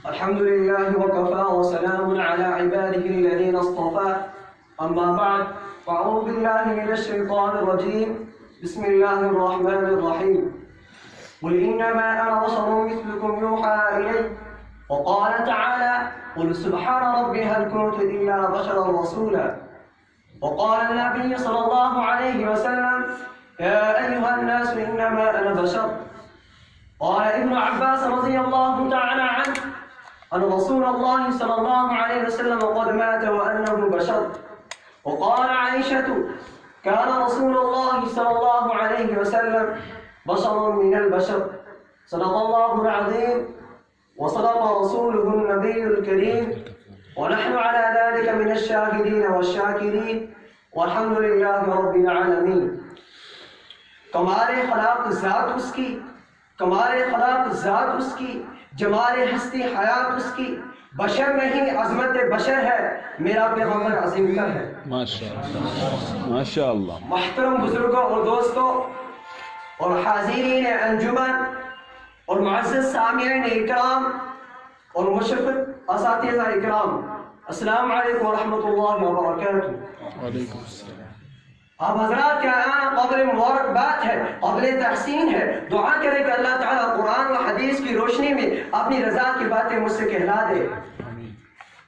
الحمد لله وكفى وسلام على عباده الذين اصطفى أما بعد فأعوذ بالله من الشيطان الرجيم بسم الله الرحمن الرحيم قل إنما أنا بشر مثلكم يوحى إلي وقال تعالى قل سبحان ربي هل كنت إلا بشرا رسولا وقال النبي صلى الله عليه وسلم يا أيها الناس إنما أنا بشر قال ابن عباس رضي الله تعالى عنه أن رسول الله صلى الله عليه وسلم قد مات وأنه بشر وقال عائشة كان رسول الله صلى الله عليه وسلم بشر من البشر صدق الله العظيم وصدق رسوله النبي الكريم ونحن على ذلك من الشاهدين والشاكرين والحمد لله رب العالمين. کمال خلاق ذات اس کی، کمال خلاق ذات اس کی، جمال ہستی حیات اس کی، بشر نہیں عظمت بشر ہے، میرا پیغمبر عظیم تر ہے. ماشاءاللہ ماشاءاللہ. محترم بزرگوں اور دوستوں اور حاضرین انجمن اور معزز سامعین اکرام اور مشرف اساتذہ اکرام، السلام علیکم ورحمۃ اللہ وبرکاتہ. وعلیکم السلام. آپ حضرات کا آنا قابل مبارکباد ہے، قابل تحسین ہے. دعا کریں کہ اللہ تعالیٰ قرآن و حدیث کی روشنی میں اپنی رضا کی باتیں مجھ سے کہلا دے.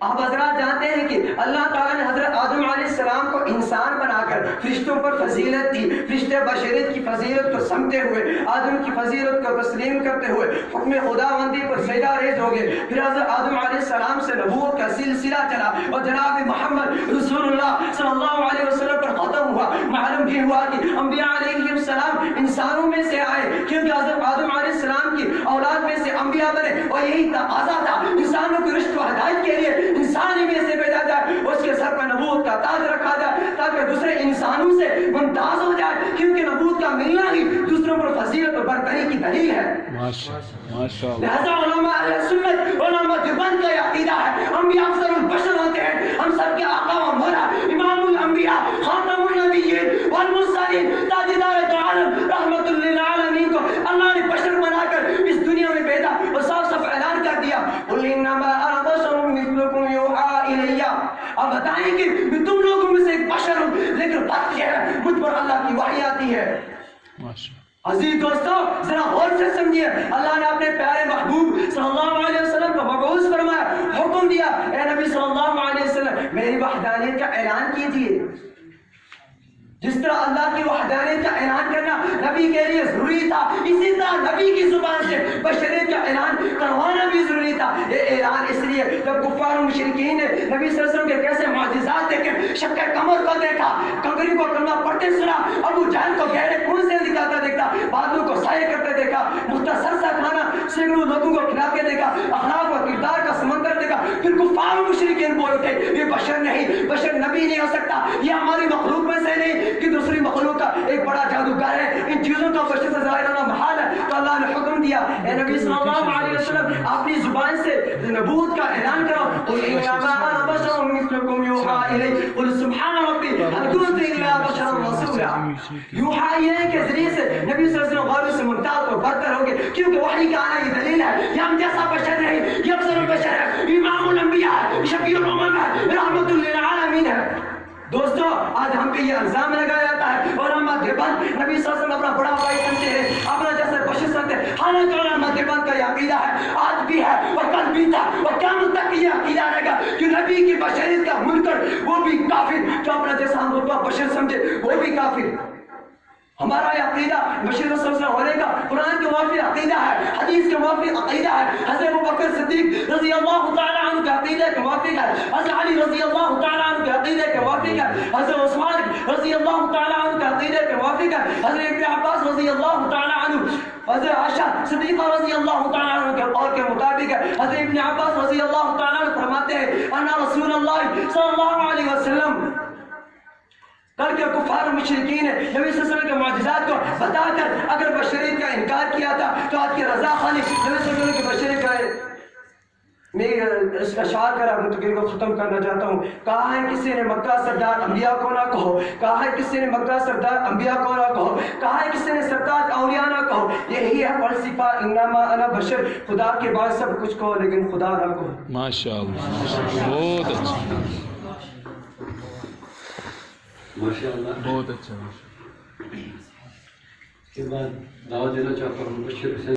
آپ حضرات جانتے ہیں کہ اللہ تعالیٰ نے حضرت آدم علیہ السلام کو انسان بنا کر فرشتوں پر فضیلت دی. فرشتے بشریت کی فضیلت کو سمجھتے ہوئے، آدم کی فضیلت کو تسلیم کرتے ہوئے حکم خداوندی پر سجدہ ریز ہو گئے. پھر حضرت آدم علیہ السلام سے نبوت کا سلسلہ چلا اور جناب محمد رسول اللہ صلی اللہ علیہ وسلم پر ختم ہوا. معلوم یہ ہوا کہ انبیاء علیہ السلام انسانوں میں سے آئے، کیونکہ حضرت آدم علیہ السلام کی اولاد میں سے انبیاء بنے اور یہی تقاضا تھا انسانوں کی رشد و ہدایت کے لیے انسانی میں سے بھیجا جائے، اس کے سر پر نبوت کا تاج رکھا جائے تاکہ دوسرے انسانوں سے ممتاز ہو جائے، کیونکہ نبوت کا ملنا ہی دوسروں پر فضیلت اور برتری کی دلیل ہے. ماشاءاللہ. لہذا علماء اہل سنت علماء دیوبند کا یہ عقیدہ ہے انبیاء افضل البشر ہوتے ہیں، ہم سب کے آقا و مولا امام الانبیاء خاتم النبیین والمرسلین تاجدار دو عالم رحمت للعالمین کو اللہ نے بشر بنا کر اس دنیا میں بھیجا اور صاف صاف اعلان کر دیا قل انما انا بشر مثلکم یوحی الی. اب بتائیں کہ میں تم لوگوں میں سے ایک بشر ہوں، لیکن بات یہ ہے مجھ پر اللہ کی وحی آتی ہے. عزیز دوستو ذرا غور سے سمجھیے، اللہ نے اپنے پیارے محبوب صلی اللہ علیہ وسلم کو مبعوث فرمایا، حکم دیا اے نبی صلی اللہ علیہ وسلم میری وحدانیت کا اعلان کیجیے. جس طرح اللہ کی وحدانیت کا اعلان کرنا نبی کے لیے ضروری تھا، اسی طرح نبی کی زبان سے بشریت کا اعلان کروانا بھی ضروری تھا. یہ اعلان اس لیے جب کفار و مشرکین نے نبی صلی اللہ علیہ وسلم کے کیسے معجزات دیکھے، شق کمر کو دیکھا، کنگری کو کلمہ پڑھتے سنا، ابو جہل کو گہرے خون سے دکھاتا دیکھا، بادلوں کو سایہ کرتے دیکھا، مختصر سا کھانا سینکڑوں لوگوں کو کھلا کے دیکھا، اخلاق و کردار کا سمندر دیکھا. پھر کفار و مشرکین بول اٹھے یہ بشر نہیں، بشر نبی نہیں ہو سکتا، یہ ہماری مخلوق میں سے نہیں کہ دوسری مخلوق کا ایک بڑا جادوگر ہے، ان چیزوں کا بشر سے ظاہر ہونا محال ہے. تو اللہ نے حکم دیا اے نبی صلی اللہ علیہ وسلم اپنی زبان سے نبوت کا اعلان کرو قل انما انا بشر مثلکم یوحی الی قل سبحان ربی هل كنت الا بشرا رسولا. یوحی الی کے ذریعے سے نبی صلی اللہ علیہ وسلم غیروں سے ممتاز اور برتر ہو گئے، کیونکہ وحی کا آنا یہ دلیل ہے یہ ہم جیسا بشر نہیں، یہ افضل البشر ہے، امام الانبیاء ہے، شفیع الامم ہے، رحمت للعالمین ہے. دوستو آج ہم پہ یہ الزام لگایا جاتا ہے اور علماء دیوبند نبی صلی اللہ علیہ وسلم اپنا بڑا بھائی سمجھتے ہیں، اپنا جیسے بشر سمجھتے ہیں. حالانکہ علماء دیوبند کا یہ عقیدہ ہے، آج بھی ہے اور کل بھی تھا اور قیامت تک یہ عقیدہ رہے گا کہ نبی کی بشریت کا منکر وہ بھی کافر، جو اپنا جیسا ہم رتبہ بشر سمجھے وہ بھی کافر. ہمارا یہ عقیدہ بشر صلی اللہ علیہ وسلم ہونے کا قرآن کے موافق عقیدہ ہے، حدیث کے موافق عقیدہ ہے، حضرت ابوبکر صدیق رضی اللہ تعالیٰ عنہ کے عقیدہ کے موافق ہے، حضرت علی رضی اللہ تعالیٰ عنہ کے عقیدہ کے موافق ہے، حضرت عثمان رضی اللہ تعالیٰ عنہ کے عقیدہ کے موافق ہے، حضرت ابن عباس رضی اللہ تعالیٰ عنہ، حضرت عائشہ صدیقہ رضی اللہ تعالیٰ عنہ کے قول کے مطابق ہے. حضرت ابن عباس رضی اللہ تعالیٰ عنہ فرماتے ہیں ان رسول اللہ صلی اللہ علیہ وسلم کل کے کفار و مشرکین نے نبی صلی اللہ علیہ وسلم کے معجزات کو بتا کر اگر بشریت کا انکار کیا تھا تو آج کی رضا خانی نبی صلی اللہ علیہ وسلم کی بشریت کا میں اس اشعار کر اپنی تقریر کو ختم کرنا چاہتا ہوں. کہا ہے کسی نے مکہ سردار انبیاء کو نہ کہو, کہا ہے کسی نے مکہ سردار انبیاء کو نہ کہو, کہا ہے کسی نے سردار اولیاء نہ کہو. یہی ہے فلسفہ انما انا بشر, خدا کے بعد سب کچھ کہو لیکن خدا نہ کہو. ماشاء اللہ, بہت اچھا, ماشاءاللہ. بہت اچھا. اس کے بعد دعوت دینا چاہتا ہوں بشیر حسین